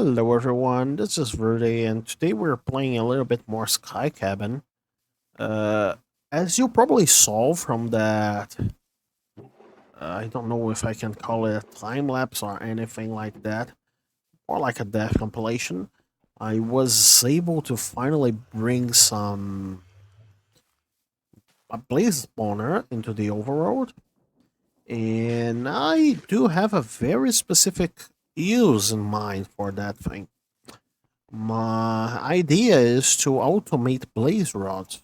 Hello everyone, this is Verde, and today we're playing a little bit more Sky Cabin. Uh, as you probably saw from that, I don't know if I can call it a time lapse or anything like that, or like a death compilation. I was able to finally bring a blaze spawner into the overworld, and I do have a very specific use in mind for that thing. My idea is to automate blaze rods,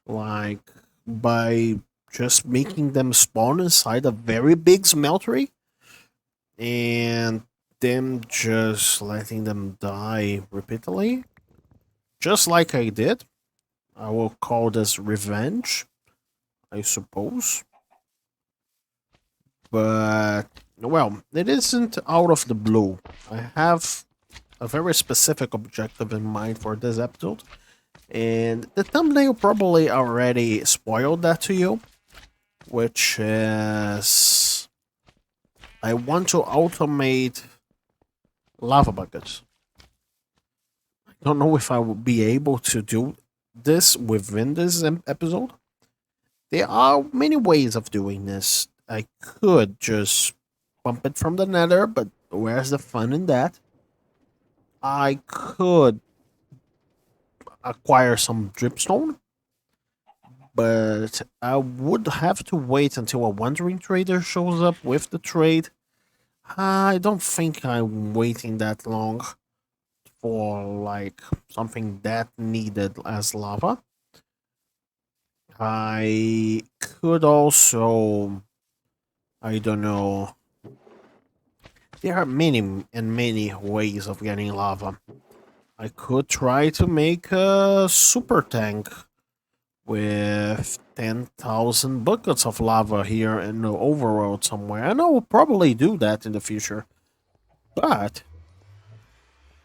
like by just making them spawn inside a very big smeltery and then just letting them die repeatedly, just like I did. I will call this revenge, I suppose. But, well, it isn't out of the blue. I have a very specific objective in mind for this episode. And the thumbnail probably already spoiled that to you, which is I want to automate lava buckets. I don't know if I will be able to do this within this episode. There are many ways of doing this. I could just bump it from the nether, but where's the fun in that? I could acquire some dripstone, but I would have to wait until a wandering trader shows up with the trade. I don't think I'm waiting that long for like something that needed as lava. I could also, I don't know. There are many and many ways of getting lava. I could try to make a super tank with 10,000 buckets of lava here in the overworld somewhere. And I will probably do that in the future. But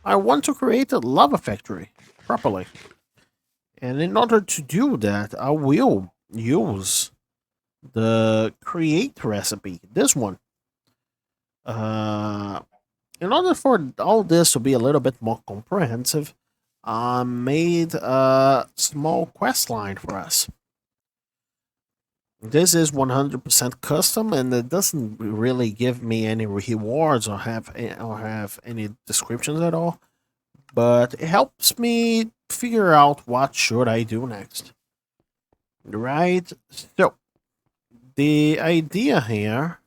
I want to create a lava factory properly. And in order to do that, I will use the create recipe, this one. Uh, in order for all this to be a little bit more comprehensive, I made a small quest line for us. This is 100% custom, and it doesn't really give me any rewards or have any descriptions at all. But it helps me figure out what should I do next. Right? So the idea here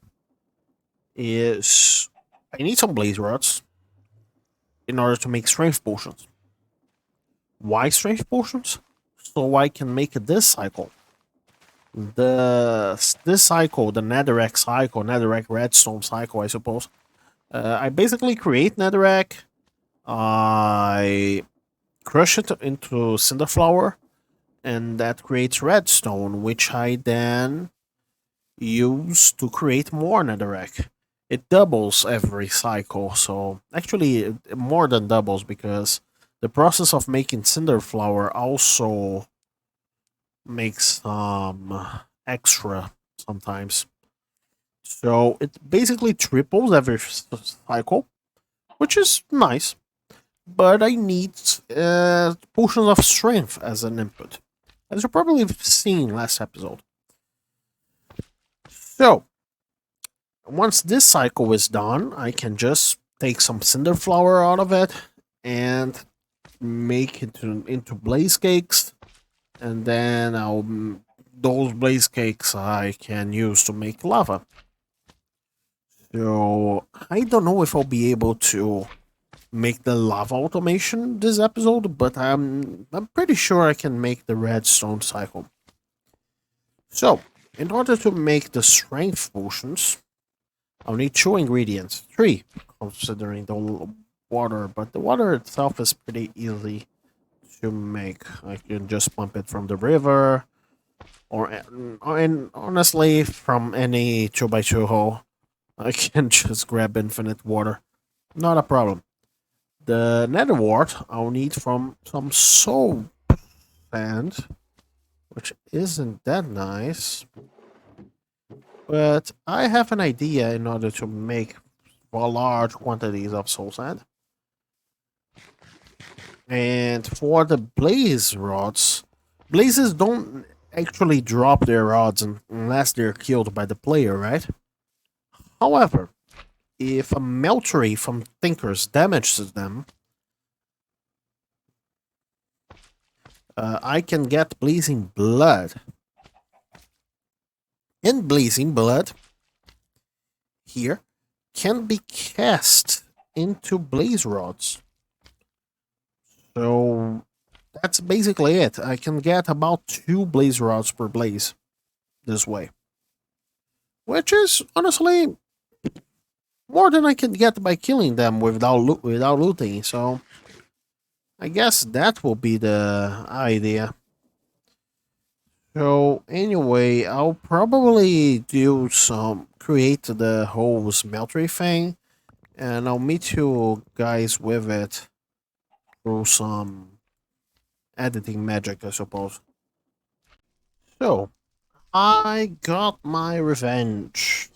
is I need some blaze rods in order to make strength potions. Why strength potions? So I can make this cycle. This cycle, the netherrack cycle, netherrack redstone cycle, I suppose. I basically create netherrack. I crush it into cinder flour, and that creates redstone, which I then use to create more netherrack. It doubles every cycle, so actually more than doubles because the process of making cinder flour also makes extra sometimes. So it basically triples every cycle, which is nice. But I need potions of strength as an input, as you probably have seen last episode. So once this cycle is done, I can just take some cinder flour out of it and make it into blaze cakes, and then those blaze cakes I can use to make lava. So I don't know if I'll be able to make the lava automation this episode, but I'm pretty sure I can make the redstone cycle. So in order to make the strength potions, I'll need 2 ingredients, 3 considering the water, but the water itself is pretty easy to make. I can just pump it from the river, or and honestly from any 2x2 hole. I can just grab infinite water, not a problem. The nether wart I'll need from some soul sand, which isn't that nice. But I have an idea in order to make large quantities of soul sand. And for the blaze rods, blazes don't actually drop their rods unless they're killed by the player, right? However, if a meltery from Thinkers damages them, I can get Blazing Blood. And Blazing Blood here can be cast into blaze rods. So that's basically it. I can get about 2 blaze rods per blaze this way. Which is honestly more than I can get by killing them without looting. So I guess that will be the idea. So anyway, I'll probably create the whole smeltery thing, and I'll meet you guys with it through some editing magic, I suppose. So I got my revenge.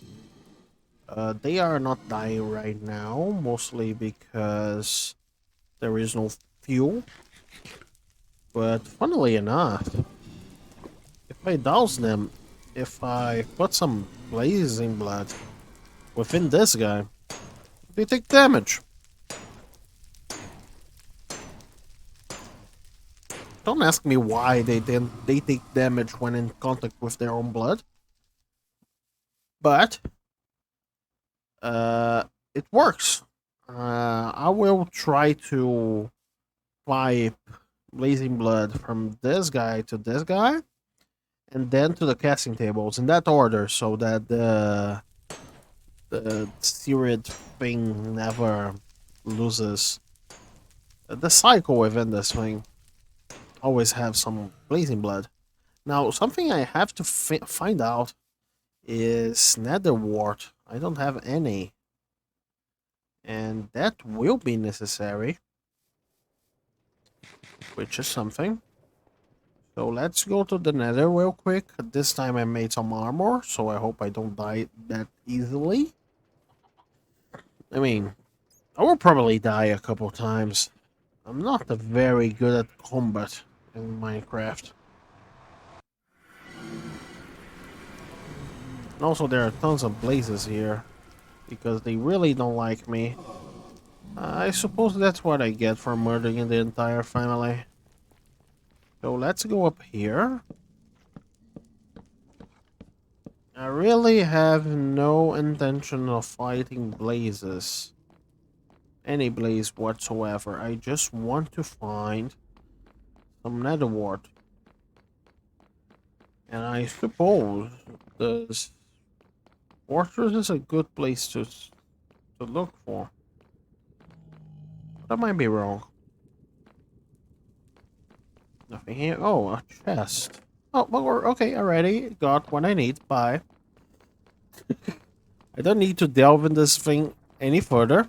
They are not dying right now, mostly because there is no fuel. But funnily enough, if I douse them, if I put some blazing blood within this guy, they take damage. Don't ask me why they take damage when in contact with their own blood. But it works. I will try to pipe blazing blood from this guy to this guy, and then to the casting tables in that order, so that the seared thing never loses. The cycle within this thing always have some blazing blood. Now, something I have to find out is nether wart. I don't have any, and that will be necessary, which is something. So let's go to the nether real quick. This time I made some armor, so I hope I don't die that easily. I mean, I will probably die a couple times. I'm not very good at combat in Minecraft. And also there are tons of blazes here, because they really don't like me. I suppose that's what I get for murdering the entire family. So let's go up here. I really have no intention of fighting blazes. Any blaze whatsoever. I just want to find some nether wart. And I suppose this fortress is a good place to look for. But I might be wrong. Nothing here. Oh, a chest. Oh, well, okay, already got what I need. Bye. I don't need to delve in this thing any further.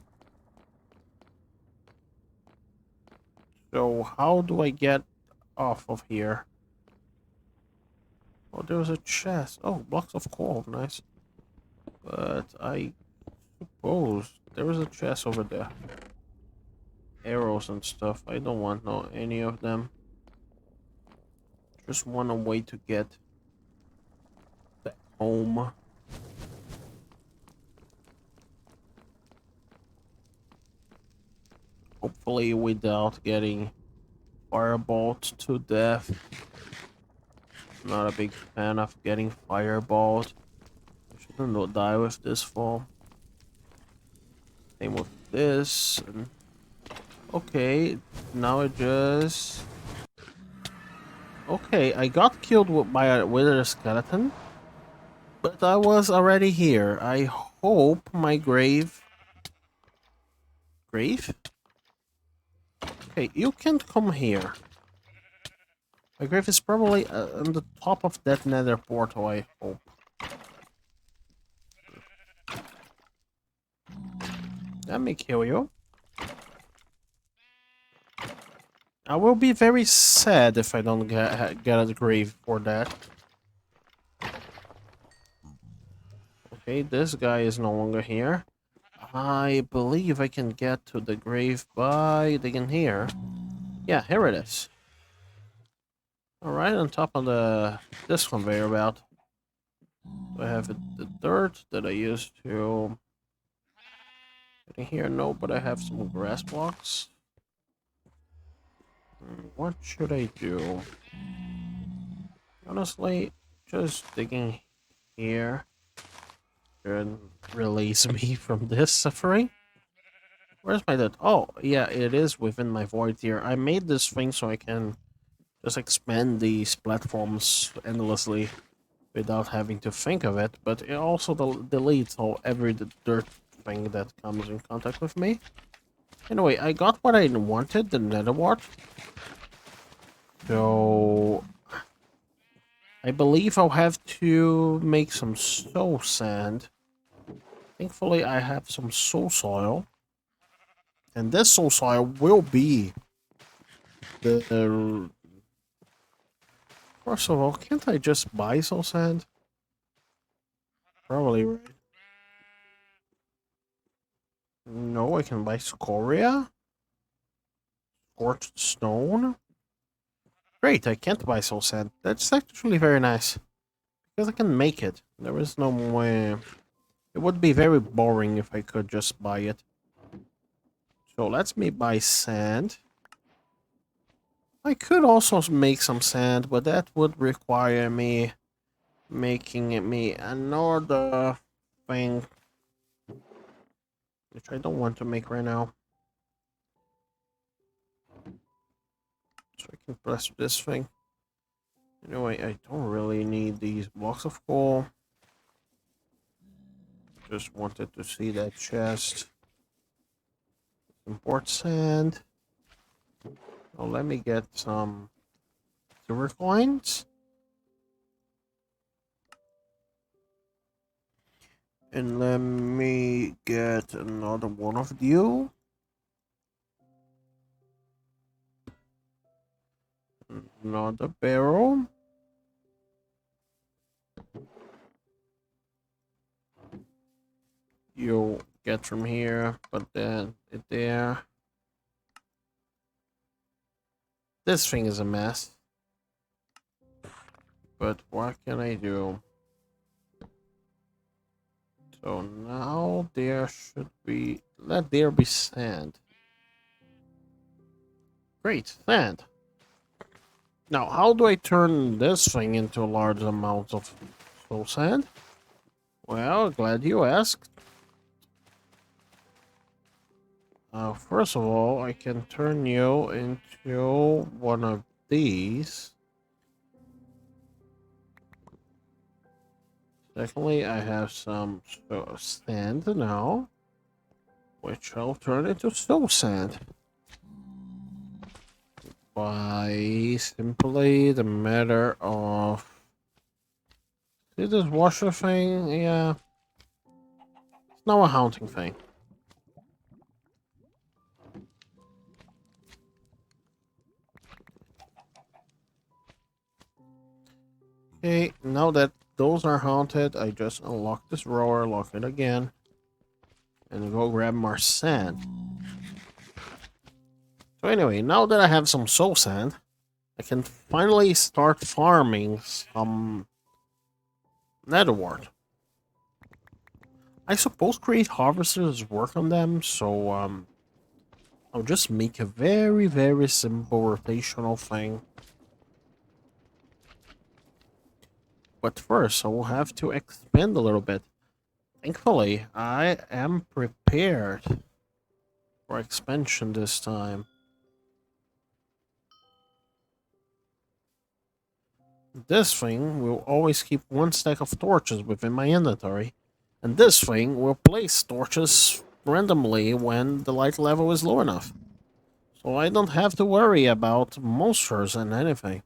So how do I get off of here? Oh, there's a chest. Oh, blocks of coal. Nice. But I suppose there is a chest over there. Arrows and stuff. I don't want any of them. Just want a way to get back home. Hopefully without getting fireballed to death. Not a big fan of getting fireballed. I shouldn't die with this fall. Same with this. And okay, now it just... Okay, I got killed by a wither skeleton. But I was already here. I hope my grave... Grave? Okay, you can't come here. My grave is probably on the top of that nether portal, I hope. Let me kill you. I will be very sad if I don't get a grave for that. Okay, this guy is no longer here. I believe I can get to the grave by digging here. Yeah, here it is. Alright, on top of this conveyor belt, I have the dirt that I used to get in here. No, but I have some grass blocks. What should I do? Honestly, just digging here should release me from this suffering. Where's my dirt? Oh, yeah, it is within my void here. I made this thing so I can just expand these platforms endlessly without having to think of it, but it also deletes every dirt thing that comes in contact with me. Anyway, I got what I wanted, the nether wart. So I believe I'll have to make some soul sand. Thankfully, I have some soul soil. And this soul soil will be the... First of all, can't I just buy soul sand? Probably right. No, I can buy scoria? Scorched stone? Great, I can't buy soul sand. That's actually very nice. Because I can make it. There is no way... It would be very boring if I could just buy it. So let's me buy sand. I could also make some sand, but that would require me making me another thing, which I don't want to make right now. So I can press this thing. Anyway, I don't really need these blocks of coal. Just wanted to see that chest. Import sand. Oh, let me get some silver coins. And let me get another one of you. Another barrel. You'll get from here, but then it there. This thing is a mess. But what can I do? So now there should be... Let there be sand. Great, sand. Now, how do I turn this thing into a large amount of soul sand? Well, glad you asked. First of all, I can turn you into one of these. Secondly, I have some sand now, which I'll turn into soul sand. By simply the matter of... See this washer thing? Yeah. It's now a haunting thing. Okay, now that those are haunted, I just unlock this drawer, lock it again, and go grab more sand. So anyway, now that I have some soul sand, I can finally start farming some nether wart. I suppose create harvesters work on them, so I'll just make a very, very simple rotational thing. But first, I will have to expand a little bit. Thankfully, I am prepared for expansion this time. This thing will always keep one stack of torches within my inventory, and this thing will place torches randomly when the light level is low enough. So I don't have to worry about monsters and anything.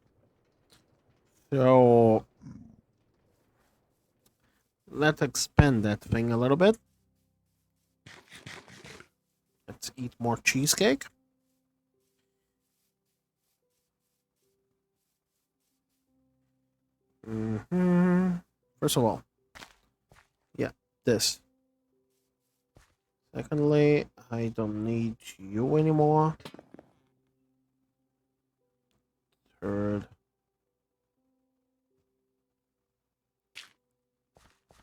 So let's expand that thing a little bit. Let's eat more cheesecake. First of all, yeah, this. Secondly, I don't need you anymore. third.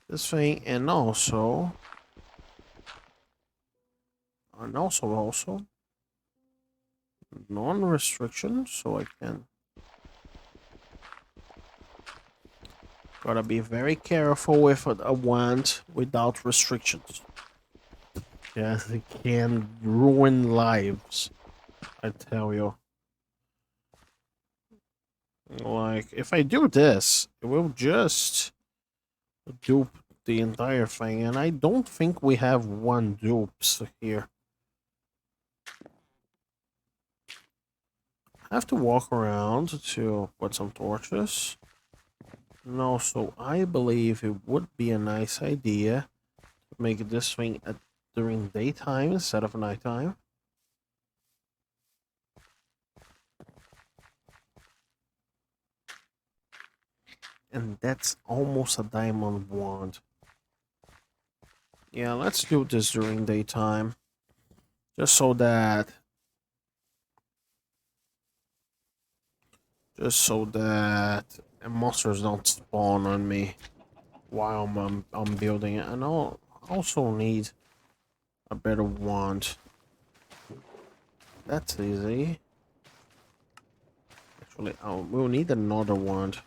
This thing, and also non-restriction, so I can gotta be very careful with a wand without restrictions. Yes, it can ruin lives, I tell you. Like, if I do this, it will just dupe the entire thing, and I don't think we have one dupes here. I have to walk around to put some torches. No, so I believe it would be a nice idea to make this thing during daytime instead of nighttime. And that's almost a diamond wand. Yeah, let's do this during daytime. Just so that monsters don't spawn on me while I'm building it. And I'll also need a better wand. That's easy. Actually, we'll need another wand.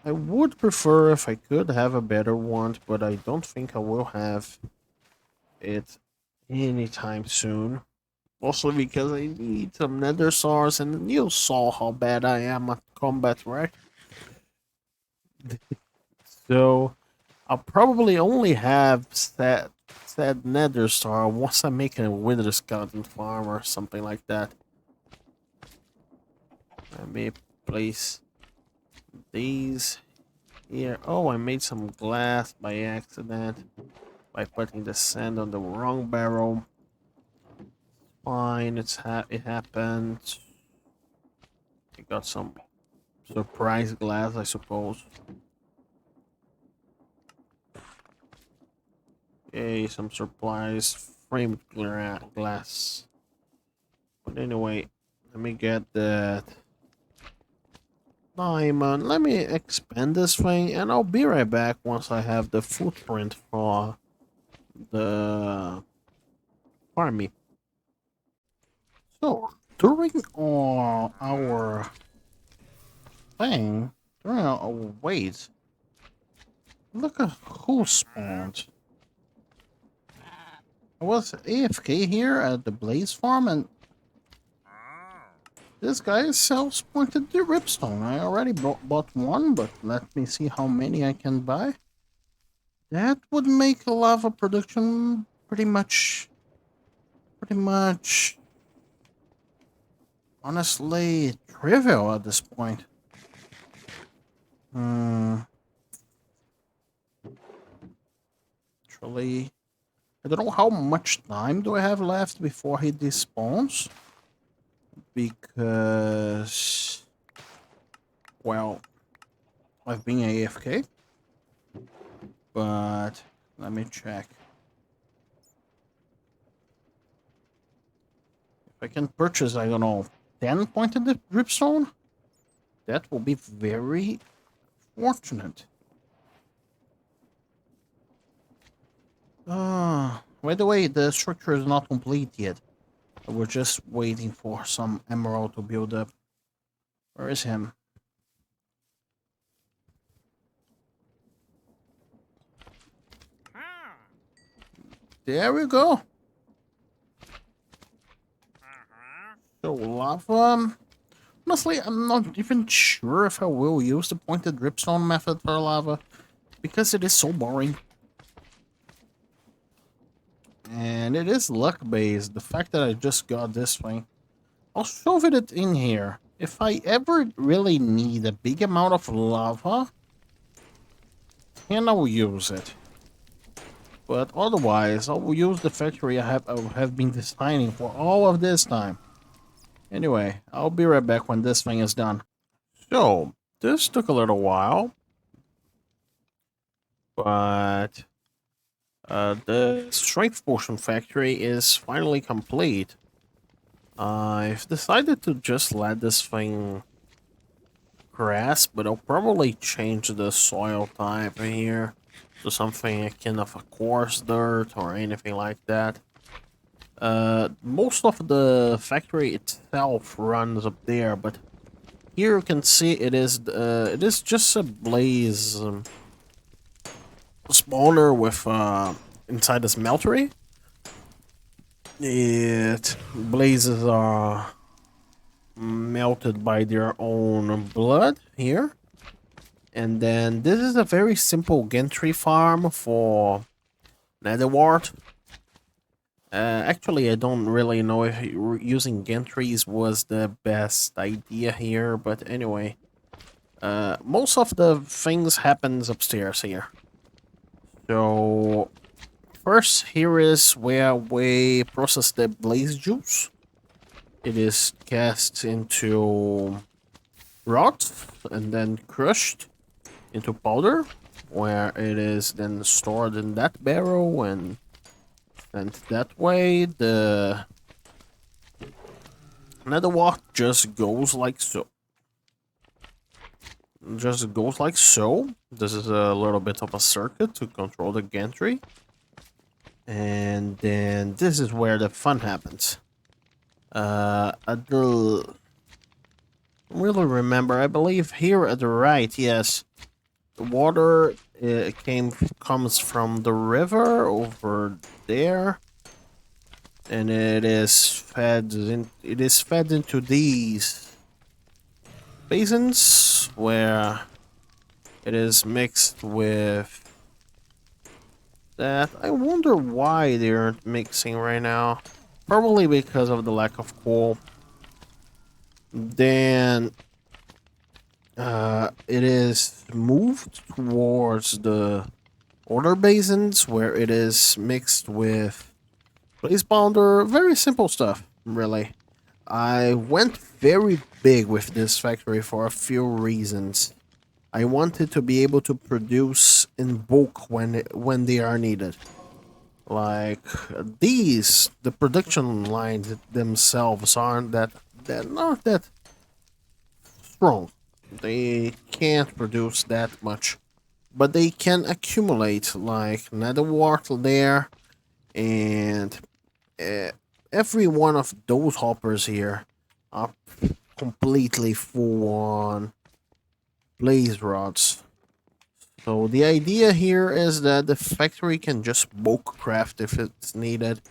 I would prefer if I could have a better wand, but I don't think I will have it anytime soon. Also because I need some nether stars, and you saw how bad I am at combat, right? So I'll probably only have said nether star once I make a wither skeleton farm or something like that. Let me place these here. Oh, I made some glass by accident by putting the sand on the wrong barrel. Fine, it happened. I got some surprise glass, I suppose. Okay, some surprise framed glass. But anyway, let me get that diamond. Let me expand this thing, and I'll be right back once I have the footprint for the army. So, during our thing, during our wait, look at who spawned. I was AFK here at the Blaze Farm, and this guy sells pointed ripstone. I already bought one, but let me see how many I can buy. That would make a lava production pretty much, honestly, trivial at this point. Actually, I don't know how much time do I have left before he despawns. Because, well, I've been AFK. But let me check. If I can purchase, I don't know, 10 pointed dripstone, that will be very fortunate. By the way, the structure is not complete yet. We're just waiting for some emerald to build up. Where is him? There we go. So lava. Honestly, I'm not even sure if I will use the pointed dripstone method for lava, because it is so boring. And it is luck based. The fact that I just got this thing. I'll shove it in here. If I ever really need a big amount of lava, then I will use it. But otherwise, I will use the factory I have been designing for all of this time. Anyway, I'll be right back when this thing is done. So, this took a little while. But the strength potion factory is finally complete. I've decided to just let this thing grass, but I'll probably change the soil type here to something akin of a coarse dirt or anything like that. Most of the factory itself runs up there, but here you can see it is just a blaze spawner with inside the smeltery. It blazes are melted by their own blood here. And then this is a very simple gantry farm for nether wart. Actually, I don't really know if using gantries was the best idea here, but anyway. Most of the things happens upstairs here. So, first here is where we process the blaze juice. It is cast into rods and then crushed into powder, where it is then stored in that barrel and sent that way. The nether wart just goes like so. Just goes like so. This is a little bit of a circuit to control the gantry. And then this is where the fun happens. At the... I don't really remember. I believe here at the right, yes. The water comes from the river over there. And it is fed into these basins where it is mixed with that. I wonder why they aren't mixing right now. Probably because of the lack of coal. Then it is moved towards the other basins where it is mixed with blaze powder. Very simple stuff, really. I went very big with this factory for a few reasons. I wanted to be able to produce in bulk when they are needed. Like these, the production lines themselves aren't not that strong. They can't produce that much, but they can accumulate like nether wart there, and every one of those hoppers here are completely full on blaze rods. So the idea here is that the factory can just bulk craft if it's needed.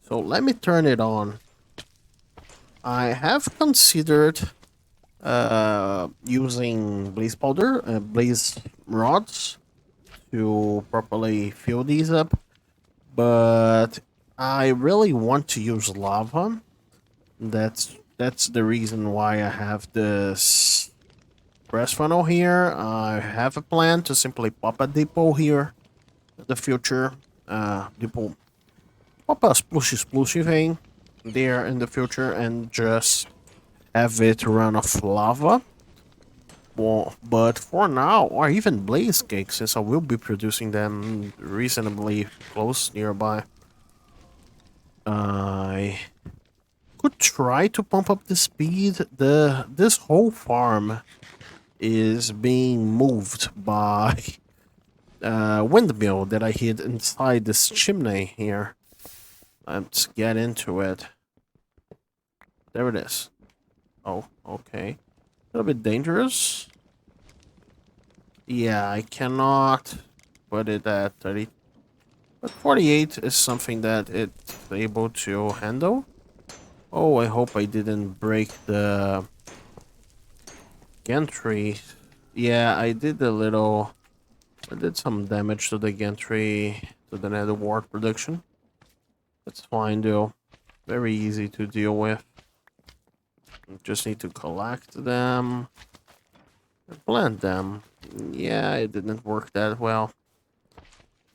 So let me turn it on. I have considered using blaze powder, blaze rods to properly fill these up, but I really want to use lava. That's the reason why I have this press funnel here. I have a plan to simply pop a depot here in the future. Depot, pop a splooshy thing there in the future and just have it run off lava. Well, but for now, or even blaze cakes, since I will be producing them reasonably close nearby, I could try to pump up the speed. This whole farm is being moved by windmill that I hid inside this chimney here. Let's get into it. There it is. Oh, okay. A little bit dangerous. Yeah, I cannot put it at 30. But 48 is something that it's able to handle. Oh, I hope I didn't break the gantry. Yeah, I did I did some damage to the gantry, to the nether wart production. That's fine though. Very easy to deal with. Just need to collect them. And plant them. Yeah, it didn't work that well.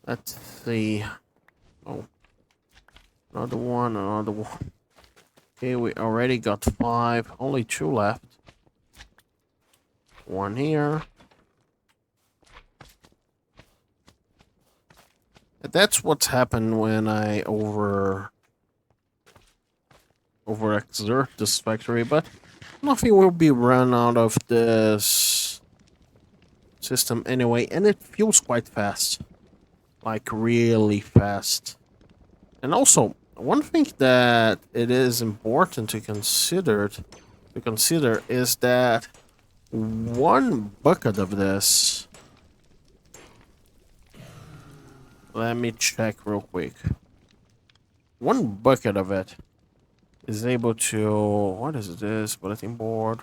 Let's see. Oh. Another one, another one. Okay, we already got 5. Only 2 left. One here. That's what's happened when I overexert this factory, but nothing will be run out of this system anyway, and it fuels quite fast. Like, really fast. And also, one thing that it is important to consider is that one bucket of this. Let me check real quick. One bucket of it is able to. What is this? Bulletin board.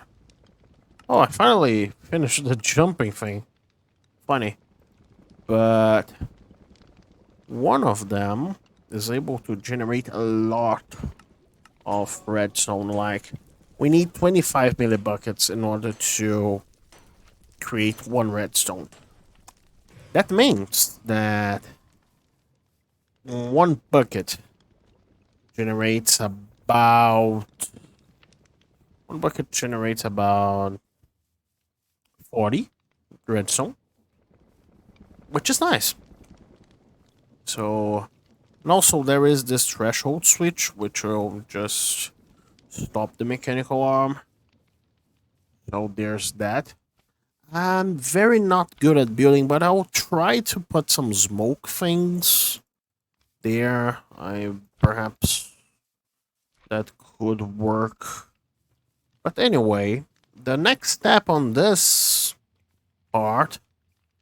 Oh, I finally finished the jumping thing. Funny. But one of them is able to generate a lot of redstone. Like, we need 25 millibuckets in order to create one redstone. That means that one bucket generates about 40 redstone, which is nice. So, and also there is this threshold switch, which will just stop the mechanical arm. So there's that. I'm very not good at building, but I'll try to put some smoke things there. Perhaps that could work. But anyway, the next step on this part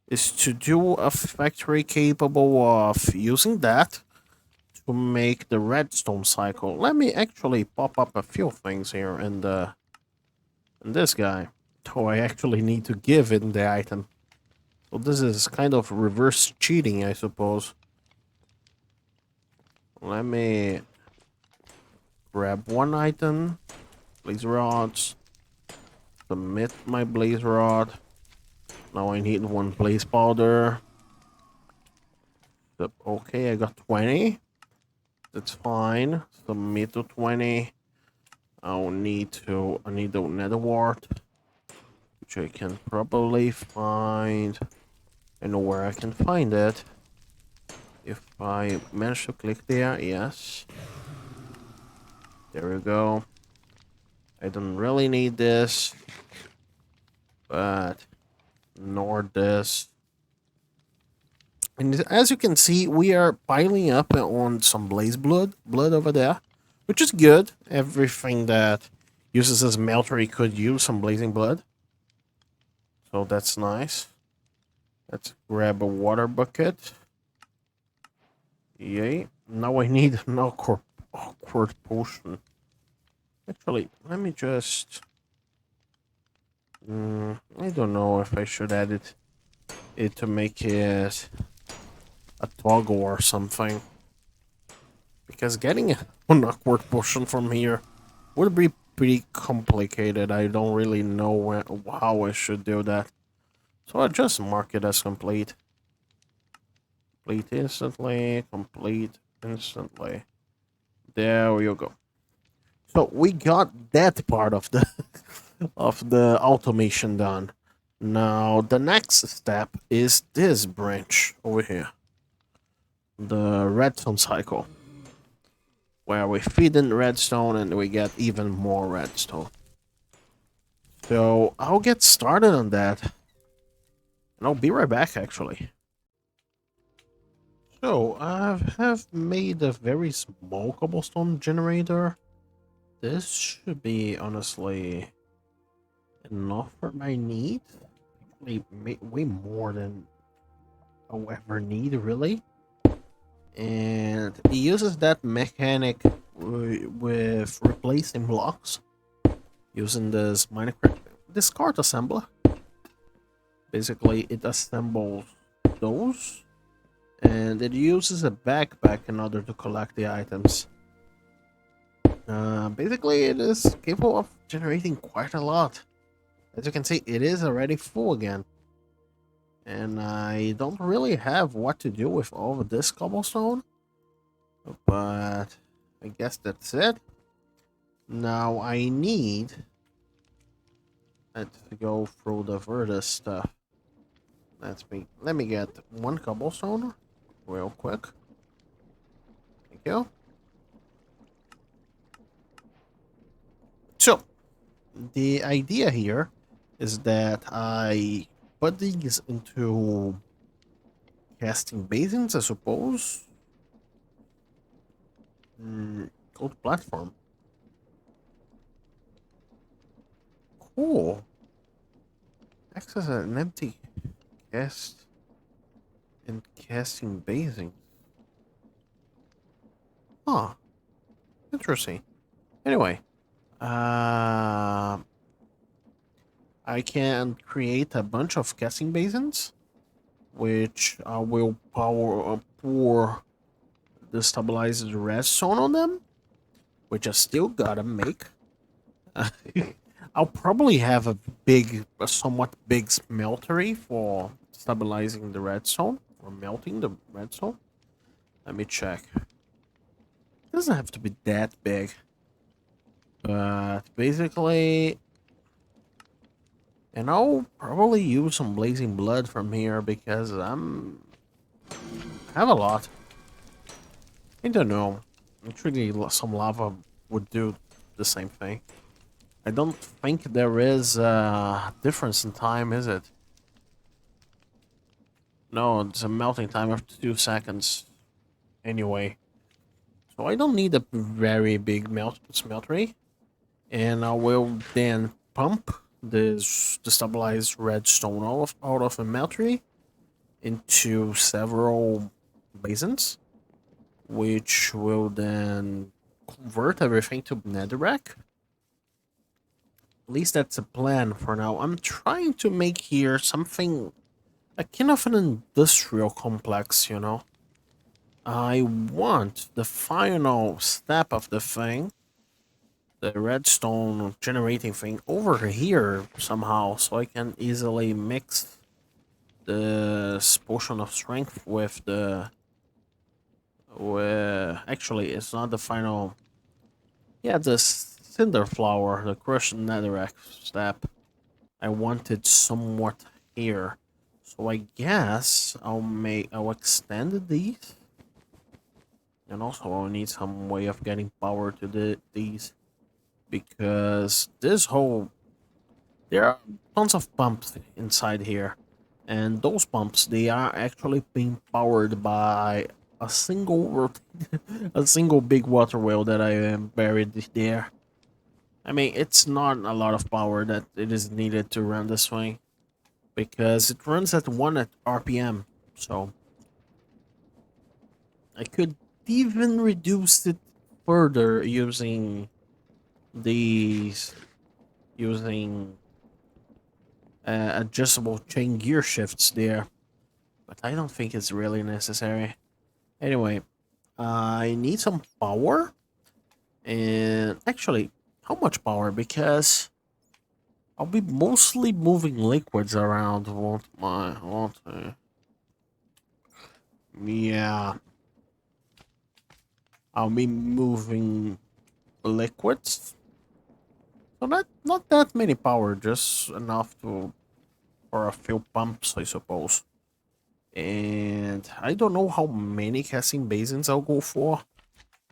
is to do a factory capable of using that to make the redstone cycle. Let me actually pop up a few things here in this guy. Oh, I actually need to give in the item. So this is kind of reverse cheating, I suppose. Let me grab one item. Blaze rods. Submit my blaze rod. Now I need one blaze powder. Okay, I got 20. That's fine. Submit to 20. I need the nether wart, which I can probably find. I know where I can find it. If I manage to click there, yes. There we go. I don't really need this, but nor this. And as you can see, we are piling up on some blaze blood over there, which is good. Everything that uses as meltery could use some blazing blood. So that's nice. Let's grab a water bucket. Yay. Now I need an awkward potion. Actually, let me just... I don't know if I should add it to make it a toggle or something. Because getting an awkward potion from here would be pretty complicated. I don't really know how I should do that. So I'll just mark it as complete. Complete instantly. Complete instantly. There you go. So we got that part of the of the automation done. Now the next step is this branch over here. The redstone cycle. Where we feed in redstone and we get even more redstone. So I'll get started on that. And I'll be right back actually. So I have made a very small cobblestone generator. This should be honestly enough for my needs. Actually, way more than I'll ever need, really. And it uses that mechanic with replacing blocks using this Minecraft discard assembler. Basically, it assembles those, and it uses a backpack in order to collect the items. Basically, it is capable of generating quite a lot. As you can see, it is already full again. And I don't really have what to do with all of this cobblestone. But I guess that's it. Now I need to go through the Verde stuff. Let me get one cobblestone real quick. Thank you. So the idea here is that I put these into casting basins, I suppose. Go to platform. Cool. Access an empty cast and casting basin. Huh. Interesting. Anyway, I can create a bunch of casting basins, which I will pour the stabilized redstone on them, which I still gotta make. I'll probably have a somewhat big smeltery for stabilizing the redstone or melting the redstone. Let me check. It doesn't have to be that big, but basically, and I'll probably use some blazing blood from here because I have a lot. I don't know. Actually, some lava would do the same thing. I don't think there is a difference in time, is it? No, it's a melting time of 2 seconds. Anyway. So I don't need a very big smeltery. And I will then pump this stabilized redstone out of a meltery into several basins, which will then convert everything to netherrack. At least that's a plan for now. I'm trying to make here something akin of an industrial complex, you know. I want the final step of the thing, the redstone generating thing, over here somehow, so I can easily mix the potion of strength with the... actually, it's not the final... Yeah, the cinder flower, the crushed netherrack step. I want it somewhat here. So I guess I'll extend these. And also I'll need some way of getting power to these. Because this whole... There are tons of pumps inside here. And those pumps, they are actually being powered by a single a single big water wheel that I am buried there. I mean, it's not a lot of power that it is needed to run this thing, because it runs at 1 RPM, so I could even reduce it further using these adjustable chain gear shifts there, but I don't think it's really necessary. Anyway, I need some power, and actually, how much power? Because I'll be mostly moving liquids around, won't I? Yeah. I'll be moving liquids. So not that many power, just enough for a few pumps, I suppose. And I don't know how many casting basins I'll go for.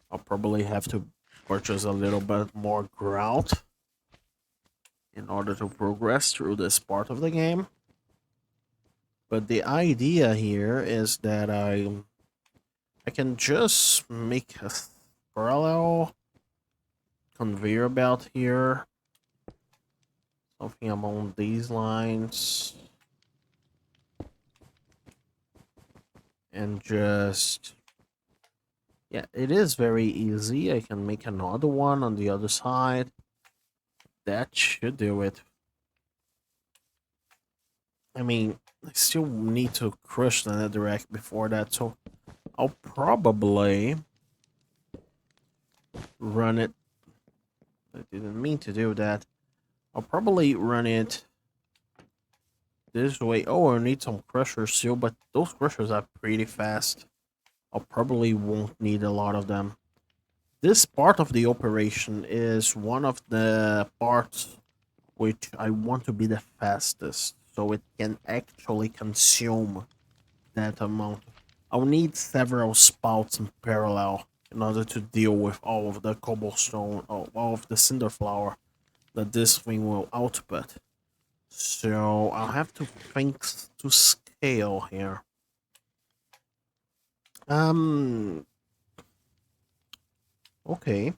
I'll probably have to purchase a little bit more grout in order to progress through this part of the game. But the idea here is that I can just make a parallel conveyor belt here. Something along these lines. And just... Yeah, it is very easy. I can make another one on the other side. That should do it. I mean, I still need to crush the netherrack before that, so I'll probably run it... I didn't mean to do that. I'll probably run it this way. Oh, I need some crushers still, but those crushers are pretty fast. I probably won't need a lot of them. This part of the operation is one of the parts which I want to be the fastest, so it can actually consume that amount. I'll need several spouts in parallel in order to deal with all of the cobblestone, all of the cinder flower that this thing will output. So I'll have to think to scale here. Okay.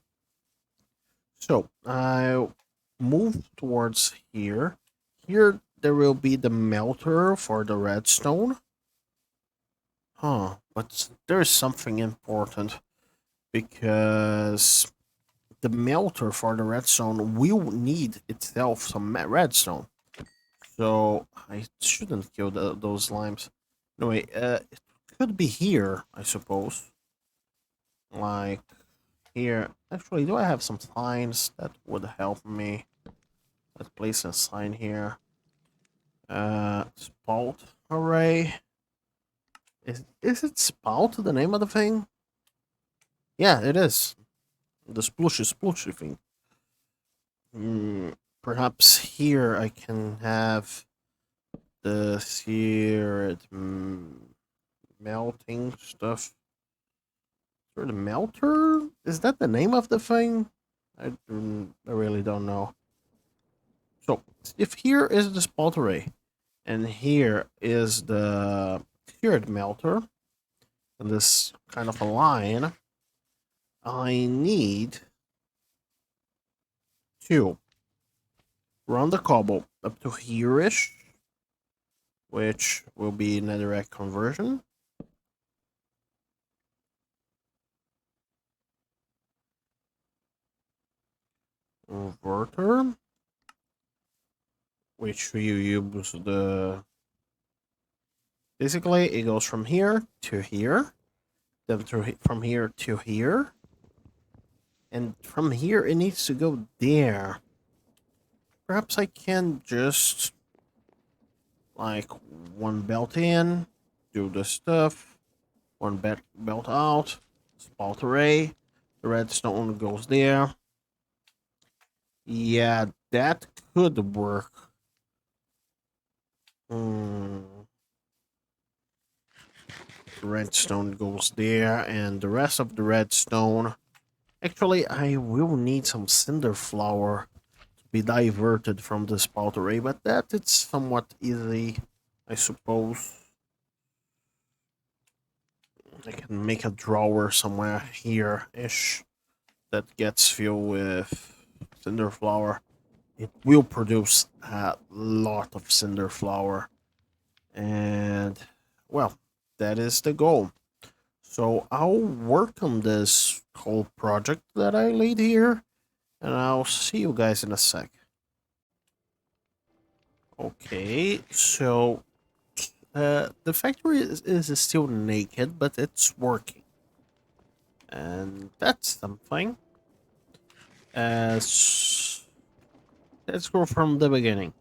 So I'll move towards here. Here there will be the melter for the redstone. Huh, but there's something important because the melter for the redstone will need itself some redstone. So I shouldn't kill those slimes. Anyway, it could be here, I suppose. Like here. Actually, do I have some signs that would help me? Let's place a sign here. Spout array. Is it spout the name of the thing? Yeah, it is. The splooshy thing. Perhaps here I can have the seared melting stuff. Or the melter? Is that the name of the thing? I really don't know. So, if here is the spot array, and here is the seared melter, and this kind of a line, I need to run the cobble up to here-ish, which will be netherrack conversion. Inverter, which you use the... Basically, it goes from here to here, then from here to here, and from here it needs to go there. Perhaps I can just, like, one belt in, do the stuff, one belt out, spout array, the redstone goes there. Yeah, that could work. Redstone goes there, and the rest of the redstone... Actually, I will need some cinder flour to be diverted from the spout array, but that it's somewhat easy, I suppose. I can make a drawer somewhere here-ish that gets filled with cinder flour. It will produce a lot of cinder flour. And, well, that is the goal. So I'll work on this whole project that I laid here, and I'll see you guys in a sec. Okay, so the factory is still naked, but it's working. And that's something. As let's go from the beginning.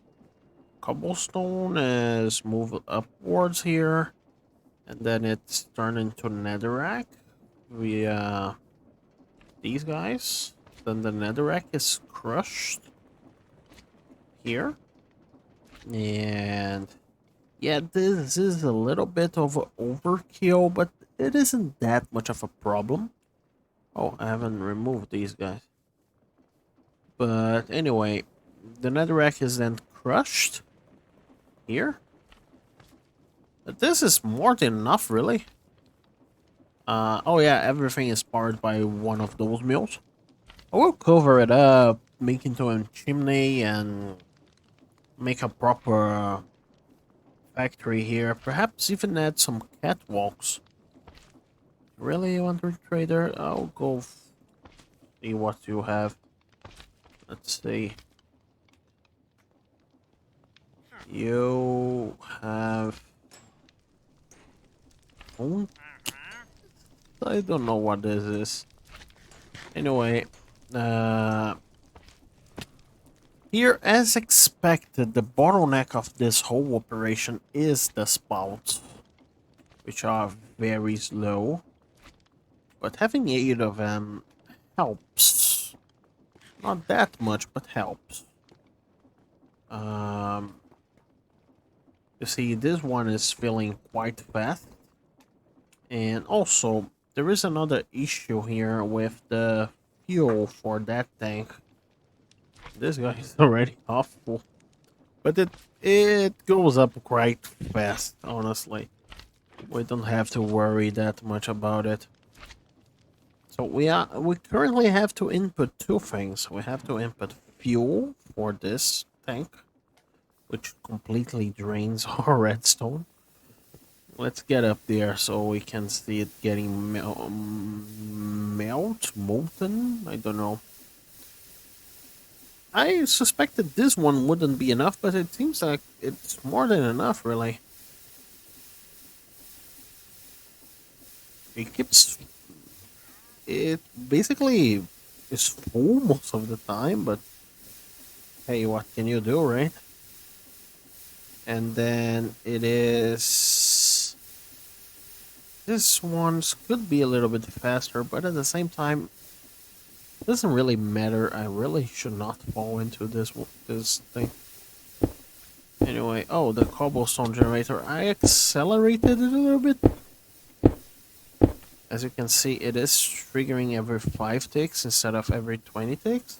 Cobblestone is moved upwards here, and then it's turned into netherrack via these guys. Then the netherrack is crushed here, and yeah, this is a little bit of overkill, but it isn't that much of a problem. Oh, I haven't removed these guys. But anyway, the netherrack is then crushed here. But this is more than enough, really. Oh yeah, everything is powered by one of those mills. I will cover it up, make into a chimney, and make a proper factory here. Perhaps even add some catwalks. Really, Wonder Trader? I'll go see what you have. Let's see. You have... Oh, I don't know what this is. Anyway, here, as expected, the bottleneck of this whole operation is the spouts, which are very slow. But having 8 of them helps. Not that much, but helps. You see, this one is filling quite fast. And also, there is another issue here with the fuel for that tank. This guy is already half full. But it goes up quite fast, honestly. We don't have to worry that much about it. So we currently have to input two things. We have to input fuel for this tank, which completely drains our redstone. Let's get up there so we can see it getting molten. I don't know. I suspected this one wouldn't be enough, but it seems like it's more than enough, really. It keeps it basically is full most of the time, but hey, what can you do, right? And then it is this one's could be a little bit faster, but at the same time, it doesn't really matter. I really should not fall into this thing. Anyway, oh, the cobblestone generator. I accelerated it a little bit. As you can see, it is triggering every 5 ticks instead of every 20 ticks.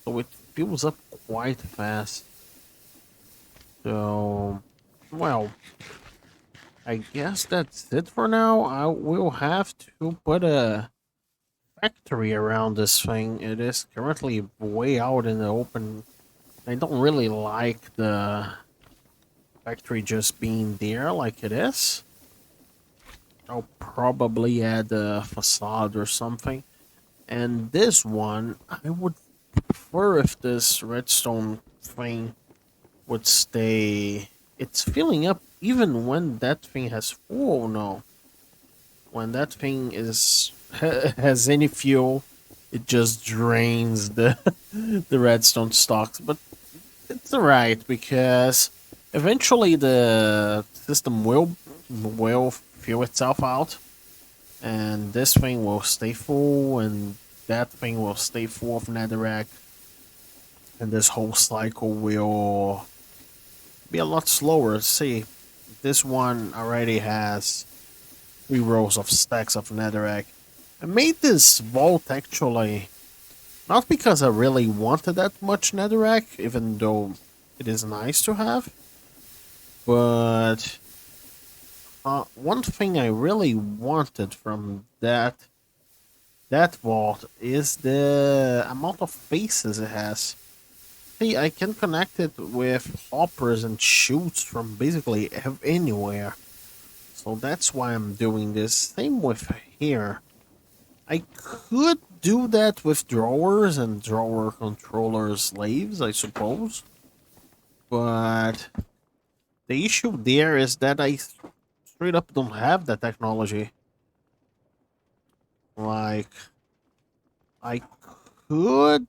So it fills up quite fast. So, well, I guess that's it for now. I will have to put a factory around this thing. It is currently way out in the open. I don't really like the factory just being there like it is. I'll probably add a facade or something. And this one, I would prefer if this redstone thing would stay. It's filling up even when that thing has full. No, when that thing is has any fuel, it just drains the the redstone stocks. But it's alright because eventually the system will fill itself out, and this thing will stay full, and that thing will stay full of netherrack, and this whole cycle will be a lot slower. See, this one already has 3 rows of stacks of netherrack. I made this vault actually not because I really wanted that much netherrack, even though it is nice to have, but one thing I really wanted from that vault is the amount of faces it has. Hey, I can connect it with hoppers and chutes from basically anywhere. So that's why I'm doing this. Same with here. I could do that with drawers and drawer controller slaves, I suppose. But the issue there is that I straight up don't have that technology. Like, I could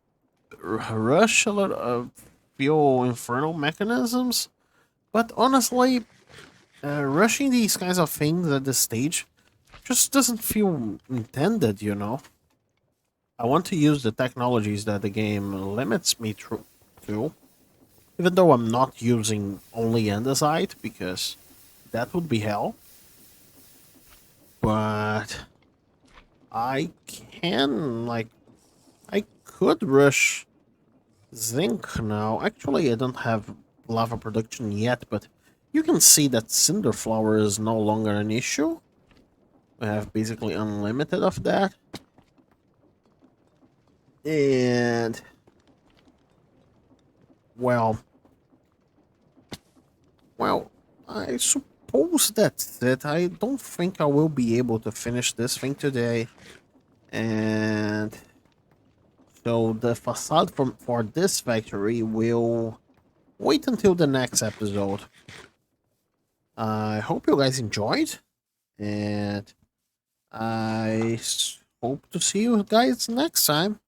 rush a lot of few infernal mechanisms, but honestly, rushing these kinds of things at this stage just doesn't feel intended, you know? I want to use the technologies that the game limits me to, even though I'm not using only andesite, because that would be hell. But I can, like, I could rush zinc now. Actually, I don't have lava production yet, but you can see that cinder flower is no longer an issue. We have basically unlimited of that. And, well, well, I suppose that's it. I don't think I will be able to finish this thing today. And so the facade for this factory will wait until the next episode. I hope you guys enjoyed, and hope to see you guys next time.